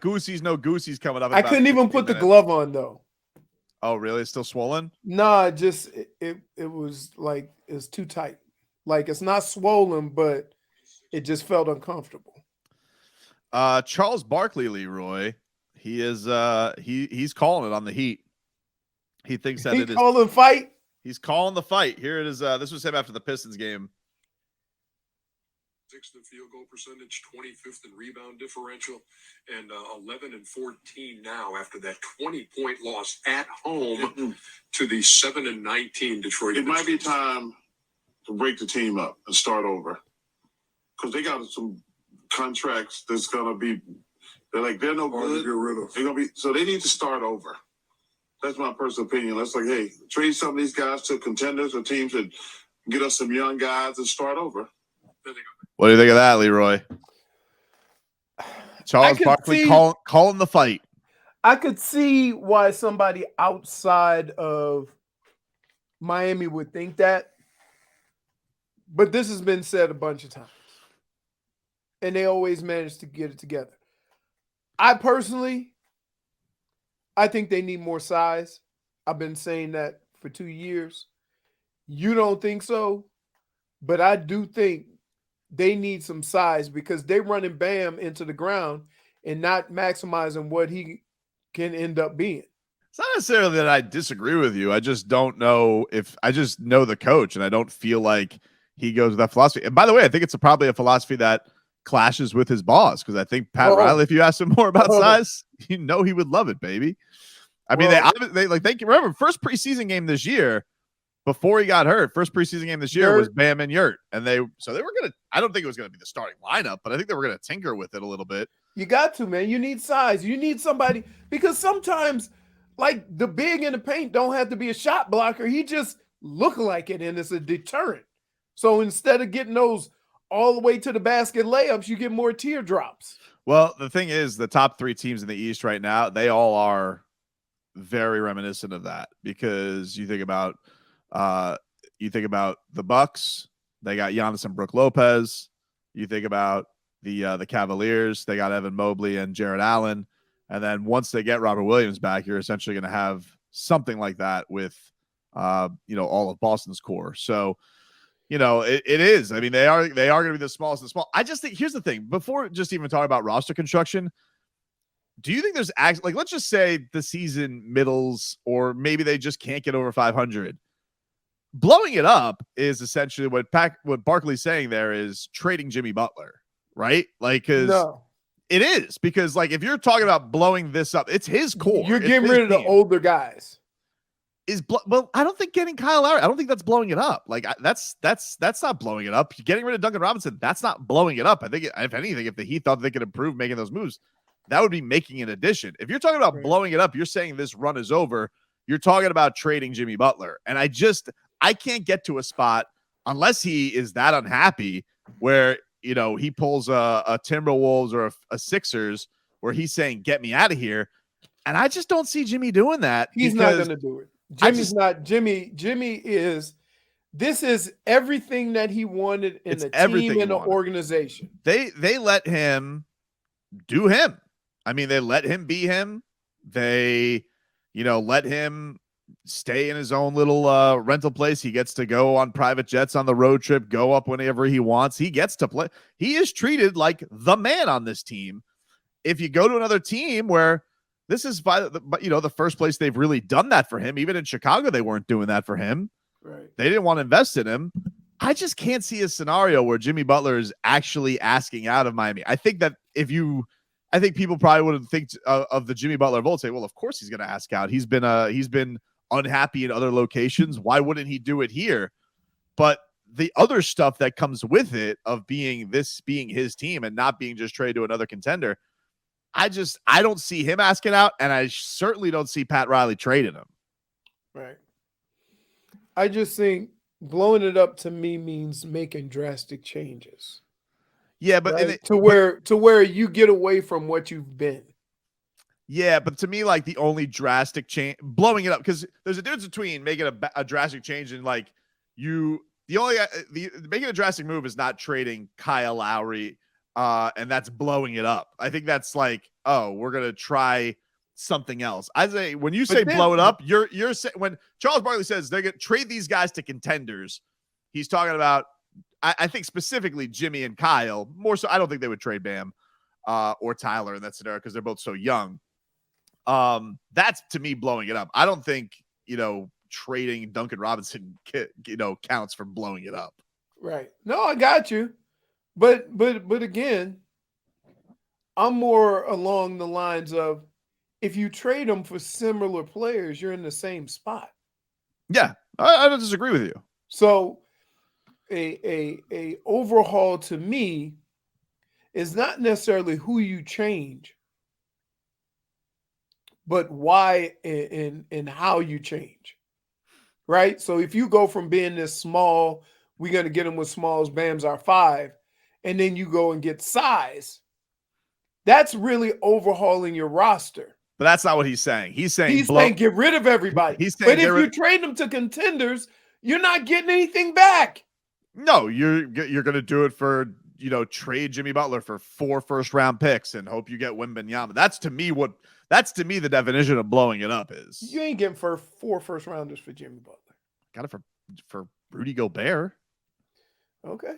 Goosey's no Goosey's coming up. I couldn't even put the glove on though. Oh, really? It's still swollen? Nah, just it was like it's too tight. Like it's not swollen, but it just felt uncomfortable. Charles Barkley, Leroy, he is he's calling it on the Heat. He thinks that it is calling fight. He's calling the fight. Here it is. This was him after the Pistons game. 6th in field goal percentage, 25th in rebound differential, and 11 and 14 now after that 20-point loss at home to the 7 and 19 Detroit. It might be time to break the team up and start over because they got some contracts that's gonna be. They're no good. Get rid of. They're gonna be so they need to start over. That's my personal opinion. Let's hey, trade some of these guys to contenders or teams that get us some young guys and start over. What do you think of that, Leroy? Charles Barkley calling the fight. I could see why somebody outside of Miami would think that, but this has been said a bunch of times, and they always manage to get it together. I think they need more size. I've been saying that for 2 years. You don't think so, but I do think they need some size because they're running Bam into the ground and not maximizing what he can end up being. It's not necessarily that I disagree with you. I just don't know if I just know the coach and I don't feel like he goes with that philosophy. And by the way, I think it's probably a philosophy that clashes with his boss because I think Pat Riley, if you ask him more about size, he would love it, baby. I mean, they remember first preseason game this year before he got hurt. First preseason game this year was Bam and Yurt, and they were gonna. I don't think it was gonna be the starting lineup, but I think they were gonna tinker with it a little bit. You got to, man. You need size. You need somebody because sometimes, like the big in the paint, don't have to be a shot blocker. He just look like it, and it's a deterrent. So instead of getting those all the way to the basket layups, you get more teardrops. Well, the thing is, the top 3 teams in the East right now, they all are very reminiscent of that because you think about the Bucks, they got Giannis and Brook Lopez. You think about the Cavaliers, they got Evan Mobley and Jared Allen. And then once they get Robert Williams back, you're essentially going to have something like that with all of Boston's core. So it is. I mean, they are going to be the smallest of the small. I just think here's the thing. Before just even talking about roster construction, do you think there's let's just say the season middles, or maybe they just can't get over 500. Blowing it up is essentially what Barkley's saying there is trading Jimmy Butler, right? No. It is because if you're talking about blowing this up, it's his core. You're getting rid of the older guys. Well, I don't think getting Kyle Lowry, I don't think that's blowing it up. That's not blowing it up. Getting rid of Duncan Robinson, that's not blowing it up. I think if anything, if the Heat thought they could improve making those moves, that would be making an addition. If you're talking about blowing it up, you're saying this run is over. You're talking about trading Jimmy Butler. And I can't get to a spot unless he is that unhappy where, he pulls a Timberwolves or a Sixers where he's saying, get me out of here. And I just don't see Jimmy doing that. He's not going to do it. Jimmy this is everything that he wanted in the team and the organization. They let him do him. I mean, they let him be him. They, let him stay in his own little rental place. He gets to go on private jets on the road trip, go up whenever he wants. He gets to play. He is treated like the man on this team. If you go to another team where this is the first place they've really done that for him, even in Chicago, they weren't doing that for him. Right. They didn't want to invest in him. I just can't see a scenario where Jimmy Butler is actually asking out of Miami. I think people probably wouldn't think of the Jimmy Butler of old, say, well, of course he's going to ask out. He's been unhappy in other locations. Why wouldn't he do it here? But the other stuff that comes with it of being his team and not being just traded to another contender, I don't see him asking out, and I certainly don't see Pat Riley trading him. Right. I just think blowing it up to me means making drastic changes. Yeah, but right? to where you get away from what you've been. Yeah, but to me, the only drastic change, blowing it up, because there's a difference between making a drastic change and making a drastic move is not trading Kyle Lowry, and that's blowing it up. I think that's oh, we're gonna try something else. I say when you say But then- blow it up, you're saying when Charles Barkley says they're gonna trade these guys to contenders, he's talking about I think specifically Jimmy and Kyle. More so, I don't think they would trade Bam or Tyler in that scenario because they're both so young. That's to me blowing it up. I don't think trading Duncan Robinson counts for blowing it up. Right. No, I got you. But again, I'm more along the lines of if you trade them for similar players, you're in the same spot. Yeah, I don't disagree with you. So a overhaul to me is not necessarily who you change, but why and how you change. Right? So if you go from being this small, we're going to get them with smalls, Bam's our 5, and then you go and get size, that's really overhauling your roster. But that's not what he's saying. He's saying get rid of everybody. He's saying but if you trade them to contenders, you're not getting anything back. No, you're going to do it for, trade Jimmy Butler for 4 first-round picks and hope you get Wembanyama. That's to me the definition of blowing it up is. You ain't getting 4 first-rounders for Jimmy Butler. Got it for Rudy Gobert. Okay.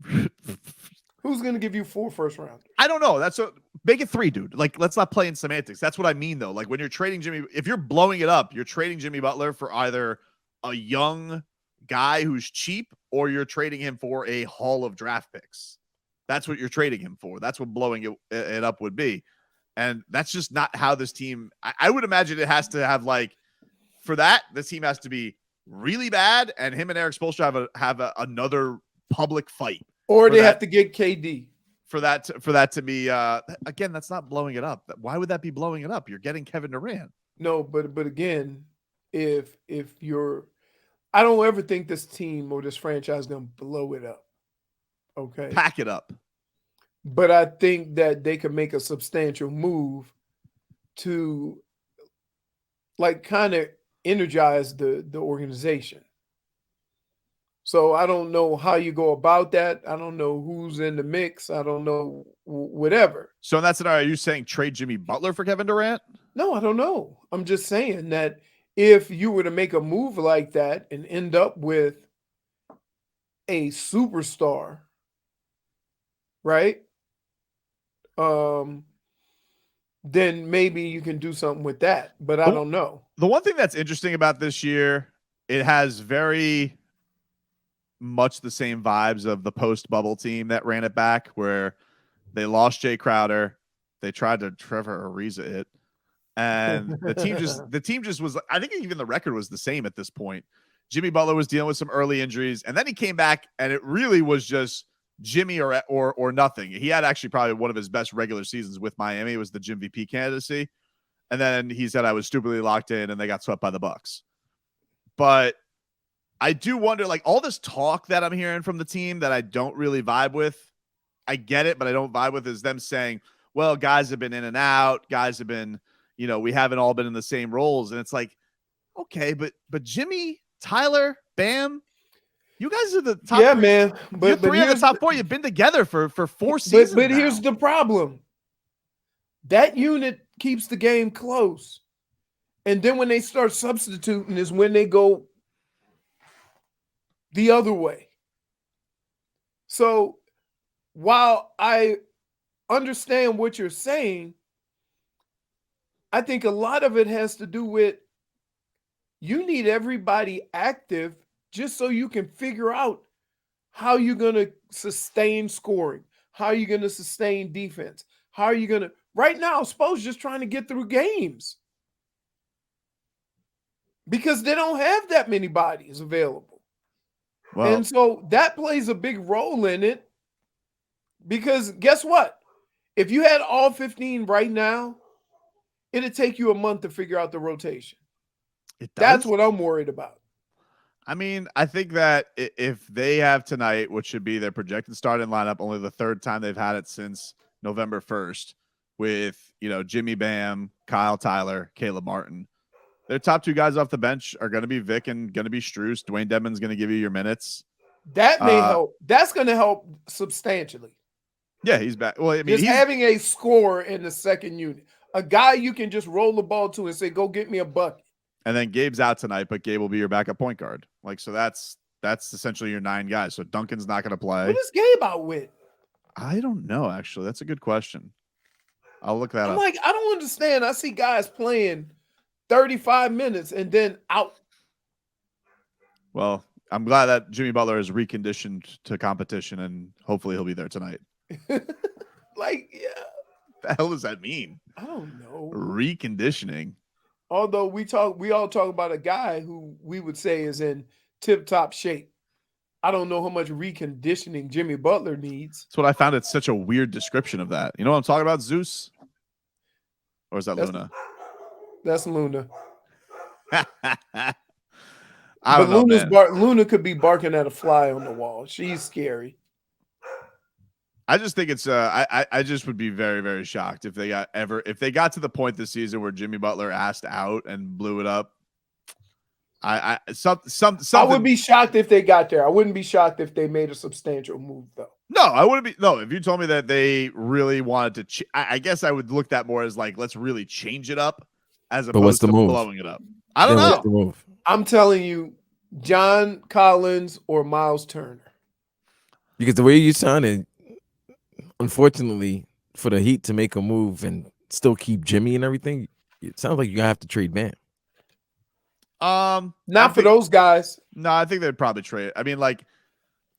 Who's going to give you 4 first-rounders? I don't know. Make it 3, dude. Like, let's not play in semantics. That's what I mean, though. Like, when you're trading if you're blowing it up, you're trading Jimmy Butler for either a young guy who's cheap or you're trading him for a haul of draft picks. That's what you're trading him for. That's what blowing it up would be. And that's just not how this team. I would imagine it has to have for that, this team has to be really bad, and him and Eric Spoelstra have another public fight, or they have to get KD for that to be. Again, that's not blowing it up. Why would that be blowing it up? You're getting Kevin Durant. No, but again, if you're, I don't ever think this team or this franchise is going to blow it up. Okay, pack it up. But I think that they could make a substantial move to kind of energize the organization. So I don't know how you go about that. I don't know who's in the mix. I don't know whatever. So in that scenario, are you saying trade Jimmy Butler for Kevin Durant? No, I don't know. I'm just saying that if you were to make a move like that and end up with a superstar, right? Then maybe you can do something with that, but I don't know. The one thing that's interesting about this year, it has very much the same vibes of the post-bubble team that ran it back, where they lost Jay Crowder, they tried to Trevor Ariza it, and the team just was. I think even the record was the same at this point. Jimmy Butler was dealing with some early injuries, and then he came back, and it really was just Jimmy or nothing. He had actually probably one of his best regular seasons with Miami. It was the Jim VP candidacy. And then he said, I was stupidly locked in, and they got swept by the Bucks. But I do wonder, all this talk that I'm hearing from the team that I don't really vibe with, I get it, but I don't vibe with, is them saying, well, guys have been in and out. Guys have been, we haven't all been in the same roles. And it's like, okay, but Jimmy, Tyler, Bam, you guys are the top. Yeah, man. But 3 of the top 4. You've been together for 4 seasons. But here's the problem. That unit keeps the game close. And then when they start substituting is when they go the other way. So while I understand what you're saying, I think a lot of it has to do with you need everybody active just so you can figure out how you're going to sustain scoring, how you're going to sustain defense, how are you going to. Right now, Spo's just trying to get through games because they don't have that many bodies available. Well, and so that plays a big role in it because guess what? If you had all 15 right now, it'd take you a month to figure out the rotation. That's what I'm worried about. I mean, I think that if they have tonight, which should be their projected starting lineup, only the 3rd time they've had it since November 1st, with, Jimmy Bam, Kyle Tyler, Caleb Martin, their top 2 guys off the bench are going to be Vic and going to be Strus. Dwayne Dedmon's going to give you your minutes. That may help. That's going to help substantially. Yeah, he's back. Well, I mean, Just having a scorer in the second unit, a guy you can just roll the ball to and say, "Go get me a bucket." and then Gabe's out tonight, but Gabe will be your backup point guard. Like, so that's essentially your 9 guys. So Duncan's not going to play. What is Gabe out with? I don't know. Actually, that's a good question. I'll look that I'm up. like, I don't understand. I see guys playing 35 minutes and then out. Well, I'm glad that Jimmy Butler is reconditioned to competition, and hopefully he'll be there tonight. Like, yeah. The hell does that mean? I don't know. Reconditioning. Although we all talk about a guy who we would say is in tip-top shape. I don't know how much reconditioning Jimmy Butler needs. That's what I found. It's such a weird description of that. You know what I'm talking about, Zeus? Or is that Luna? That's Luna. I don't know, man. Luna could be barking at a fly on the wall. She's scary. I just think it's I just would be very, very shocked if they got to the point this season where Jimmy Butler asked out and blew it up. I would be shocked if they got there. I wouldn't be shocked if they made a substantial move though. No, I wouldn't be. No, if you told me that they really wanted to, I guess I would look that more as like, let's really change it up as opposed to blowing it up. I don't know. What's the move? I'm telling you, John Collins or Miles Turner. Because the way you sounded, unfortunately, for the Heat to make a move and still keep Jimmy and everything, it sounds like you're gonna have to trade Bam. Not for those guys. No, I think they'd probably trade. I mean, like,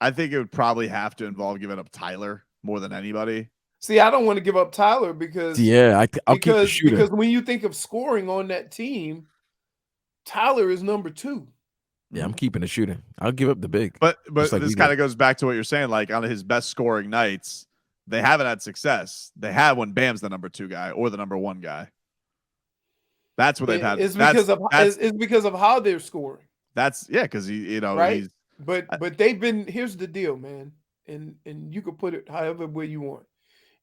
I think it would probably have to involve giving up Tyler more than anybody. See, I don't want to give up Tyler because I'll keep the shooter. Because when you think of scoring on that team, Tyler is number 2. Yeah, I'm keeping the shooter. I'll give up the big. But this kind of goes back to what you're saying. Like on his best scoring nights, they haven't had success. They have when Bam's the number 2 guy or the number 1 guy. That's what they've had. It's because of how they're scoring. That's because right. But they've been. Here's the deal, man, and you can put it however way you want.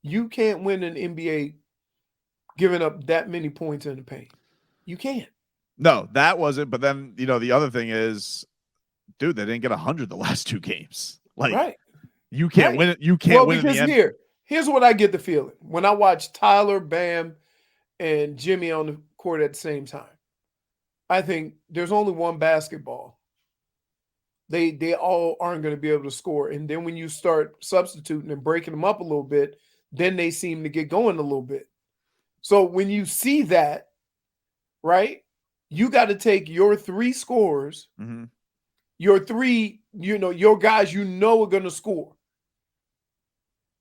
You can't win an NBA giving up that many points in the paint. You can't. No, that wasn't. But then the other thing is, dude, they didn't get 100 the last 2 games. Like, right. You can't win it. You can't win because here's what I get the feeling when I watch Tyler, Bam, and Jimmy on the court at the same time. I think there's only one basketball. They all aren't going to be able to score. And then when you start substituting and breaking them up a little bit, then they seem to get going a little bit. So when you see that, right, you got to take your 3 scorers, your 3, your guys are going to score.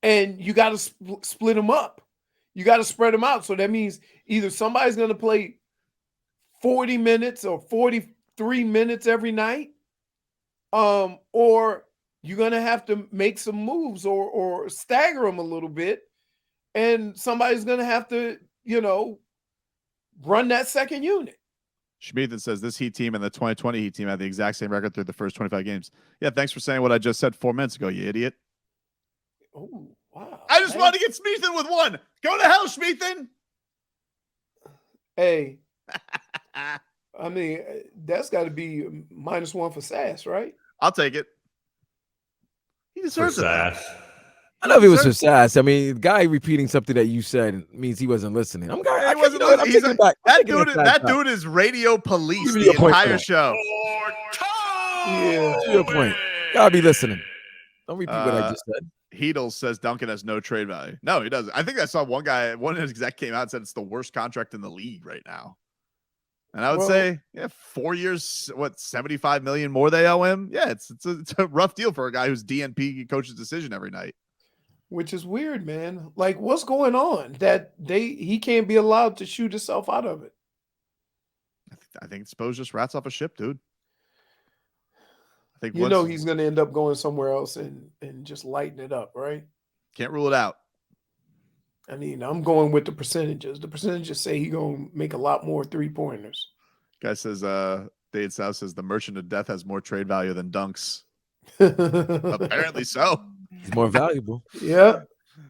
And you got to split them up. You got to spread them out. So that means either somebody's going to play 40 minutes or 43 minutes every night, or you're going to have to make some moves or stagger them a little bit, and somebody's going to have to, run that second unit. Schmeathan says this Heat team and the 2020 Heat team had the exact same record through the first 25 games. Yeah, thanks for saying what I just said 4 minutes ago, you idiot. Oh, wow. I just wanted to get Schmeathan with 1. Go to hell, Schmeathan. Hey. I mean, that's got to be -1 for Sass, right? I'll take it. He deserves it. I know if it was for Sass. I mean, the guy repeating something that you said means he wasn't listening. That dude is radio police the entire show. Yeah, to your point. Gotta be listening. Don't repeat what I just said. Heedles says Duncan has no trade value. No, he doesn't. I think I saw one exec came out and said it's the worst contract in the league right now. And I would say, 4 years, $75 million more they owe him? Yeah, it's a rough deal for a guy who's DNP coaches decision every night. Which is weird, man. Like, what's going on that he can't be allowed to shoot himself out of it? I think Spo just rats off a ship, dude. I think he's going to end up going somewhere else and just lighten it up, right? Can't rule it out. I mean, I'm going with the percentages. The percentages say he's going to make a lot more 3-pointers. Guy says, Dade South says the Merchant of Death has more trade value than Dunks. Apparently so. He's more valuable. Yeah.